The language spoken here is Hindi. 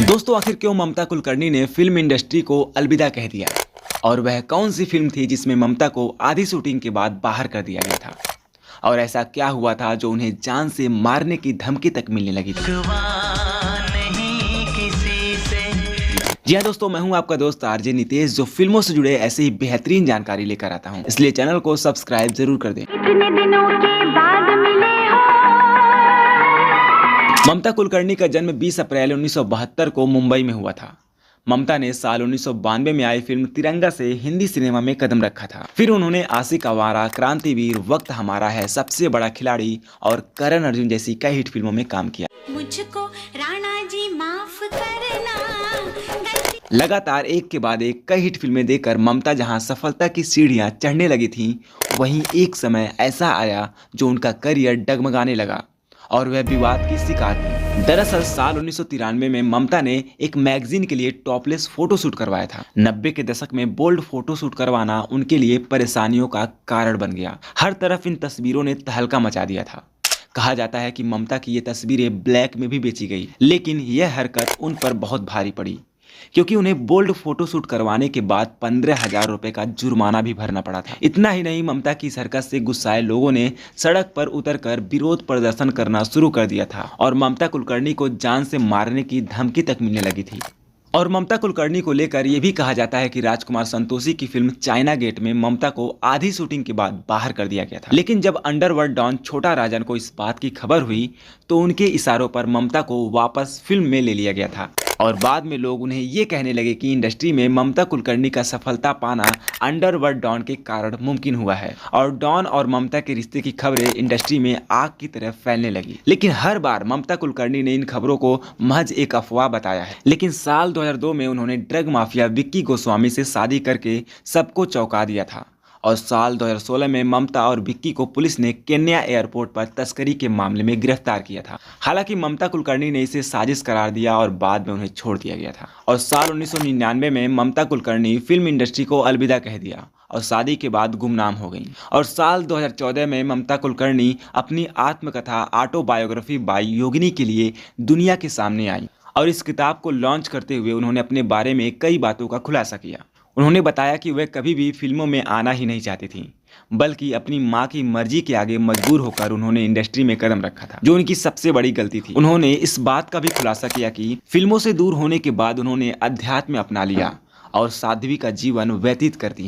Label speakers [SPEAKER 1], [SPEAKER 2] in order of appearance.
[SPEAKER 1] दोस्तों आखिर क्यों ममता कुलकर्णी ने फिल्म इंडस्ट्री को अलविदा कह दिया और वह कौन सी फिल्म थी जिसमें ममता को आधी शूटिंग के बाद बाहर कर दिया गया था और ऐसा क्या हुआ था जो उन्हें जान से मारने की धमकी तक मिलने लगी थी। जी हाँ दोस्तों, मैं हूं आपका दोस्त आरजे नितेश, जो फिल्मों से जुड़े ऐसे ही बेहतरीन जानकारी लेकर आता हूं, इसलिए चैनल को सब्सक्राइब जरूर कर दें।
[SPEAKER 2] कितने दिनों के बाद मिले हो।
[SPEAKER 1] ममता कुलकर्णी का जन्म 20 अप्रैल 1972 को मुंबई में हुआ था। ममता ने साल 1992 में आई फिल्म तिरंगा से हिंदी सिनेमा में कदम रखा था। फिर उन्होंने आशिक आवारा, क्रांतिवीर, वक्त हमारा है, सबसे बड़ा खिलाड़ी और करण अर्जुन जैसी कई हिट फिल्मों में काम किया।
[SPEAKER 2] मुझको राणा जी माफ करना।
[SPEAKER 1] लगातार एक के बाद एक कई हिट फिल्में देकर ममता जहां सफलता की सीढ़ियां चढ़ने लगी थीं, वहीं एक समय ऐसा आया जो उनका करियर डगमगाने लगा और वह विवाद की शिकार थी। दरअसल साल 1993 में ममता ने एक मैगजीन के लिए टॉपलेस फोटोशूट करवाया था। 90 के दशक में बोल्ड फोटोशूट करवाना उनके लिए परेशानियों का कारण बन गया। हर तरफ इन तस्वीरों ने तहलका मचा दिया था। कहा जाता है कि ममता की ये तस्वीरें ब्लैक में भी बेची गई, लेकिन यह हरकत उन पर बहुत भारी पड़ी क्योंकि उन्हें बोल्ड फोटोशूट करवाने के बाद 15,000 रुपए का जुर्माना भी भरना पड़ा था। इतना ही नहीं, ममता की इस हरकत से गुस्साए लोगों ने सड़क पर उतरकर विरोध प्रदर्शन करना शुरू कर दिया था और ममता कुलकर्णी को जान से मारने की धमकी तक मिलने लगी थी। और ममता कुलकर्णी को लेकर यह भी कहा जाता है कि राजकुमार संतोषी की फिल्म चाइना गेट में ममता को आधी शूटिंग के बाद बाहर कर दिया गया था। लेकिन जब अंडरवर्ल्ड डॉन छोटा राजन को इस बात की खबर हुई तो उनके इशारों पर ममता को वापस फिल्म में ले लिया गया था और बाद में लोग उन्हें ये कहने लगे कि इंडस्ट्री में ममता कुलकर्णी का सफलता पाना अंडरवर्ल्ड डॉन के कारण मुमकिन हुआ है और डॉन और ममता के रिश्ते की खबरें इंडस्ट्री में आग की तरह फैलने लगी। लेकिन हर बार ममता कुलकर्णी ने इन खबरों को महज एक अफवाह बताया है। लेकिन साल 2002 में उन्होंने ड्रग माफिया विक्की गोस्वामी से शादी करके सबको चौंका दिया था और साल 2016 में ममता और विक्की को पुलिस ने केन्या एयरपोर्ट पर तस्करी के मामले में गिरफ्तार किया था। हालांकि ममता कुलकर्णी ने इसे साजिश करार दिया और बाद में उन्हें छोड़ दिया गया था। और साल 1999 में ममता कुलकर्णी फिल्म इंडस्ट्री को अलविदा कह दिया और शादी के बाद गुमनाम हो गई। और साल 2014 में ममता कुलकर्णी अपनी आत्मकथा ऑटोबायोग्राफी बाय योगिनी के लिए दुनिया के सामने आई और इस किताब को लॉन्च करते हुए उन्होंने अपने बारे में कई बातों का खुलासा किया। उन्होंने बताया कि वह कभी भी फिल्मों में आना ही नहीं चाहती थी, बल्कि अपनी मां की मर्जी के आगे मजबूर होकर उन्होंने इंडस्ट्री में कदम रखा था, जो उनकी सबसे बड़ी गलती थी। उन्होंने इस बात का भी खुलासा किया कि फिल्मों से दूर होने के बाद उन्होंने अध्यात्म अपना लिया और साध्वी का जीवन व्यतीत करती हैं।